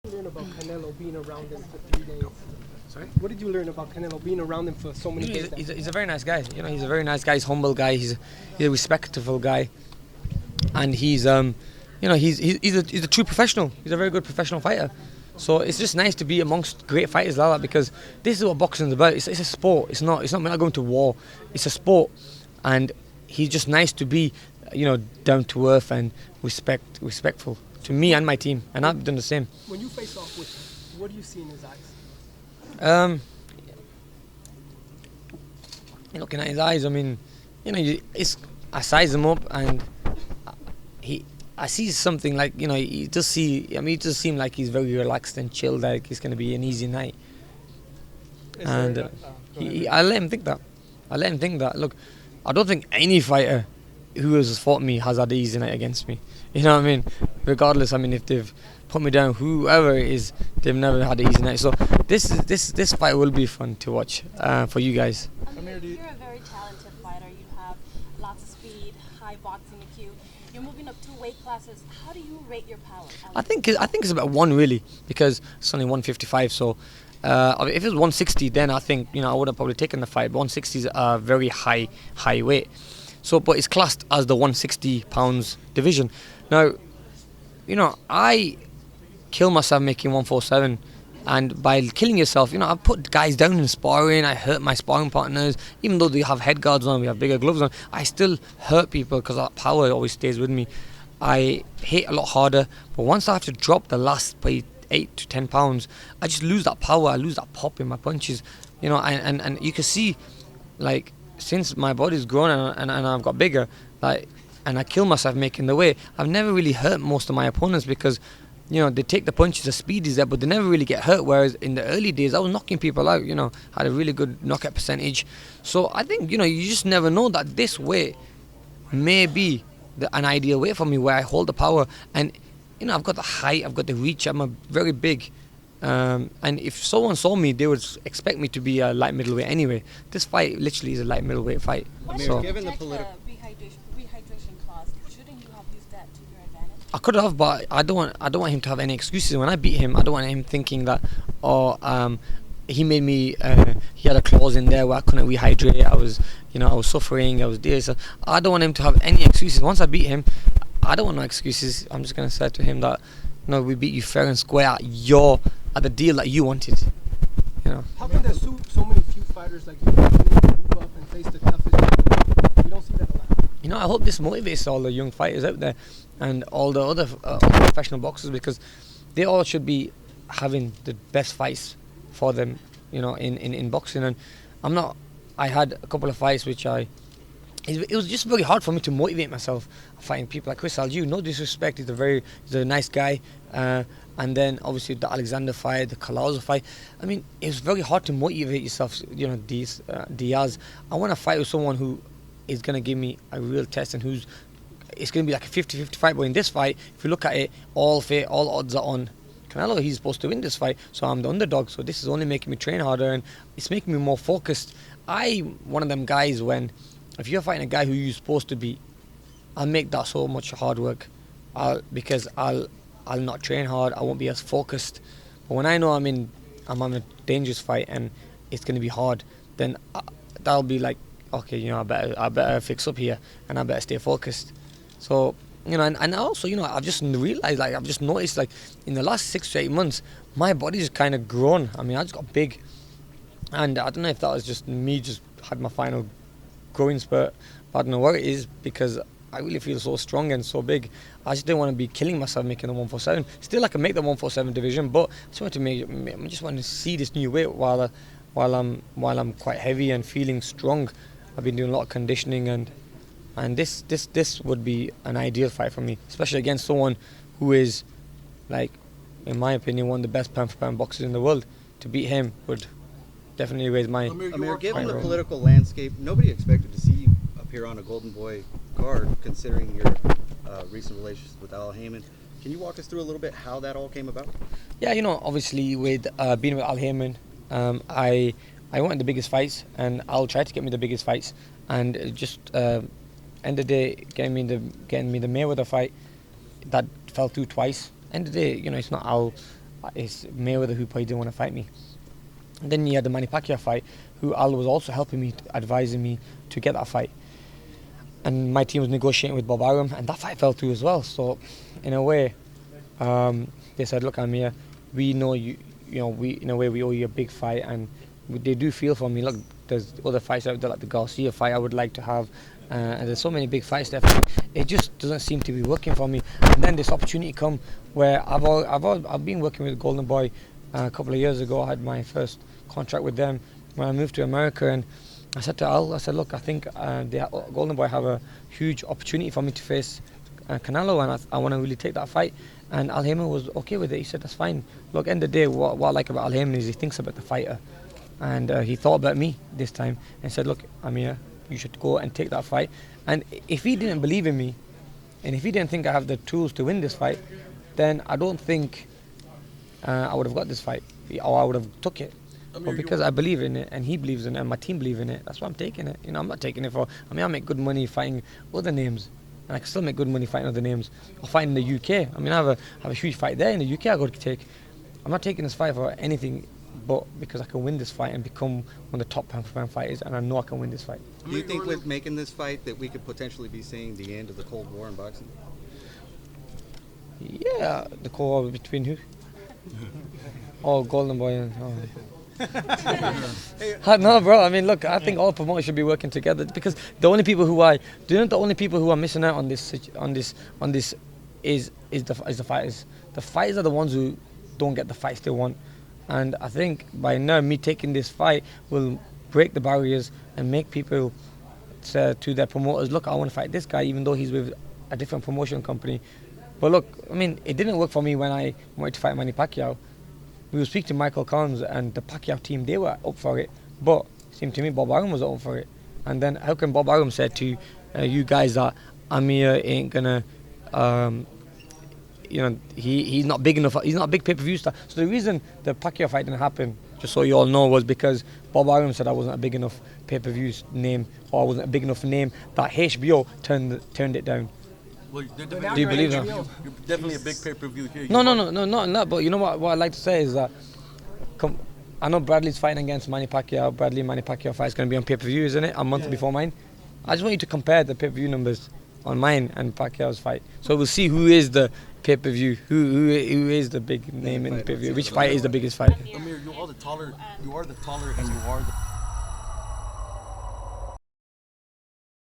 Learn about Canelo being around him for 3 days? Sorry? What did you learn about Canelo being around him for so many days? He's a very nice guy. He's a very nice guy. He's a humble guy. He's a respectful guy, and he's a true professional. He's a very good professional fighter. So it's just nice to be amongst great fighters like that, because this is what boxing's about. It's a sport. We're not going to war. It's a sport, and he's just nice to be, down to earth and respectful to me and my team, and I've done the same. When you face off with him, what do you see in his eyes? Looking at his eyes, I mean, I size him up, and I see something like, he does seem like he's very relaxed and chilled, like it's going to be an easy night. And I let him think that. Look, I don't think any fighter who has fought me has had an easy night against me. You know what I mean? Regardless, I mean, if they've put me down, whoever it is, they've never had an easy night. So this fight will be fun to watch for you guys. Amir, you're a very talented fighter. You have lots of speed, high boxing IQ. You're moving up 2 weight classes. How do you rate your power? I think it's about 1 really, because it's only 155. So if it was 160, then I think I would have probably taken the fight. But 160 is a very high weight. So, but it's classed as the 160 pounds division. Now, I kill myself making 147, and by killing yourself, I put guys down in sparring. I hurt my sparring partners, even though they have head guards on, we have bigger gloves on. I still hurt people because that power always stays with me. I hit a lot harder, but once I have to drop the last by 8 to 10 pounds, I just lose that power. I lose that pop in my punches, and you can see, like, since my body's grown and I've got bigger, like, and I kill myself making the weight, I've never really hurt most of my opponents, because they take the punches, the speed is there, but they never really get hurt. Whereas in the early days, I was knocking people out, had a really good knockout percentage. So I think, you just never know that this weight may be an ideal weight for me, where I hold the power. And, I've got the height, I've got the reach, I'm a very big. And if someone saw me, they would expect me to be a light middleweight anyway. This fight literally is a light middleweight fight. So, given the political rehydration clause, shouldn't you have used that to your advantage? I could have, but I don't want him to have any excuses. When I beat him, I don't want him thinking that, he made me. He had a clause in there where I couldn't rehydrate. I was suffering. I was this. I don't want him to have any excuses. Once I beat him, I don't want no excuses. I'm just gonna say to him that, we beat you fair and square at the deal that you wanted. How come there's so many few fighters like you move up and face the toughest people? We don't see that a lot. I hope this motivates all the young fighters out there and all the other professional boxers, because they all should be having the best fights for them, in boxing. And I had a couple of fights which it was just very hard for me to motivate myself fighting people like Chris Algiu. No disrespect, he's a nice guy. And then obviously the Alexander fight, the Kalauza fight. I mean, it was very hard to motivate yourself, Diaz. I want to fight with someone who is going to give me a real test, and it's going to be like a 50-50 fight. But in this fight, if you look at it, all odds are on Canelo. He's supposed to win this fight, so I'm the underdog. So this is only making me train harder, and it's making me more focused. I'm one of them guys if you're fighting a guy who you're supposed to beat, I'll make that so much hard work. Because I'll not train hard. I won't be as focused. But when I know I'm on a dangerous fight and it's going to be hard, then that'll be like, okay, I better fix up here, and I better stay focused. So, and also, I've just realized, like, I've just noticed, like, in the last 6 to 8 months, my body's kind of grown. I mean, I just got big, and I don't know if that was just me just had my final growing spurt. I don't know what it is, because I really feel so strong and so big. I just didn't want to be killing myself making the 147. Still, I can make the 147 division, but I just wanted to see this new weight while I'm quite heavy and feeling strong. I've been doing a lot of conditioning, and this would be an ideal fight for me, especially against someone who is, like, in my opinion, one of the best pound for pound boxers in the world. To beat him would definitely raise my. Amir, given the political landscape, nobody expected to see you appear on a Golden Boy card, considering your recent relationship with Al Heyman. Can you walk us through a little bit how that all came about? Yeah, obviously with being with Al Heyman, I wanted the biggest fights, and Al tried to get me the biggest fights, and it just end of the day getting me the Mayweather fight, that fell through twice. End of the day, it's not Al it's Mayweather who probably didn't want to fight me. And then you had the Manny Pacquiao fight, who Al was also helping me, advising me to get that fight. And my team was negotiating with Bob Arum, and that fight fell through as well. So, in a way, they said, "Look, Amir, we know you. In a way, we owe you a big fight." And they do feel for me. Look, there's other fights out there, like the Garcia fight I would like to have, and there's so many big fights there. It just doesn't seem to be working for me. And then this opportunity come where I've been working with Golden Boy a couple of years ago. I had my first contract with them when I moved to America, and I said to Al, look, I think Golden Boy have a huge opportunity for me to face Canelo, and I want to really take that fight. And Al Haymon was okay with it. He said, that's fine. Look, end of the day, what I like about Al Haymon is he thinks about the fighter. And he thought about me this time and said, look, Amir, you should go and take that fight. And if he didn't believe in me, and if he didn't think I have the tools to win this fight, then I don't think I would have got this fight, or I would have took it. But because I believe in it, and he believes in it, and my team believe in it, that's why I'm taking it. I'm not taking it for. I make good money fighting other names, and I can still make good money fighting other names. Or fighting in the UK. I have a huge fight there in the UK. I got to take. I'm not taking this fight for anything, but because I can win this fight and become one of the top pound-for-pound fighters, and I know I can win this fight. Do you think with making this fight that we could potentially be seeing the end of the Cold War in boxing? Yeah, the Cold War between who? Oh, Golden Boy and. Oh. No, bro. Look, I think all promoters should be working together, because the only people who are missing out on this is the fighters. The fighters are the ones who don't get the fights they want, and I think by now me taking this fight will break the barriers and make people say to their promoters, look, I want to fight this guy even though he's with a different promotion company. But look, it didn't work for me when I wanted to fight Manny Pacquiao. We were speaking to Michael Collins and the Pacquiao team, they were up for it. But it seemed to me Bob Arum was up for it. And then how can Bob Arum say to you guys that Amir ain't gonna, he's not big enough, he's not a big pay-per-view star. So the reason the Pacquiao fight didn't happen, just so you all know, was because Bob Arum said I wasn't a big enough pay-per-view name, or I wasn't a big enough name, that HBO turned it down. Well, do you believe that? You're definitely a big pay-per-view here. No, not in that. But you know what I'd like to say is that I know Bradley's fighting against Manny Pacquiao. Manny Pacquiao fight is going to be on pay-per-view, isn't it? A month before mine. I just want you to compare the pay-per-view numbers on mine and Pacquiao's fight. So we'll see who is the pay-per-view, who is the big name in the pay-per-view, which fight is the biggest fight. Amir, you are the taller and you are the